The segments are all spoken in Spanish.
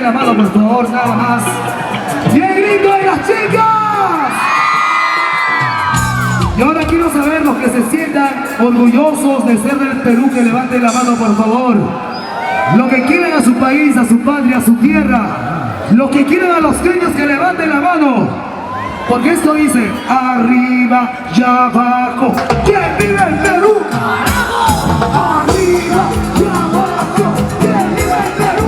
la mano, por favor, nada más. ¡Y el grito de las chicas! Y ahora Ahora quiero saber los que se sientan orgullosos de ser del Perú, que levanten la mano, por favor. Los que quieren a su país, a su patria, a su tierra. Los que quieren a los genios, que levanten la mano. Porque esto dice, arriba y abajo. ¿Quién vive en Perú? Arriba y abajo. ¿Quién vive en Perú?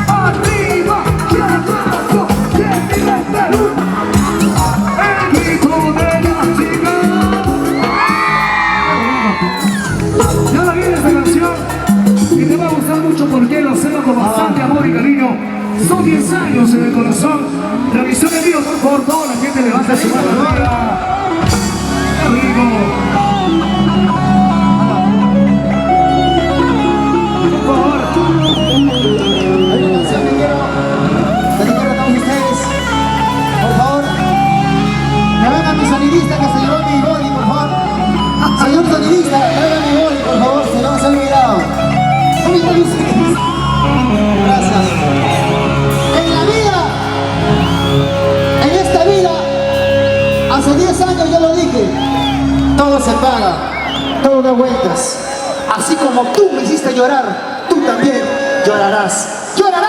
Arriba y abajo. ¿Quién vive en Perú? El grito de la chica. Y ahora viene esta canción y te va a gustar mucho porque lo hacemos con bastante amor y cariño. Son 10 años en el corazón. Transmisión en vivo, por favor, toda la gente levanta su mano arriba. ¡Qué rico! Por favor. Hay una canción que quiero dedicar a todos ustedes. Por favor, me venga mi sonidista que se llevó mi body, por favor. Señor sonidista, traiga mi body, por favor, si no se ha olvidado. ¿Dónde están ustedes? Gracias. En la vida, en esta vida, hace 10 años yo lo dije, todo se paga, todo da vueltas. Así como tú me hiciste llorar, tú también llorarás. ¡Llorarás!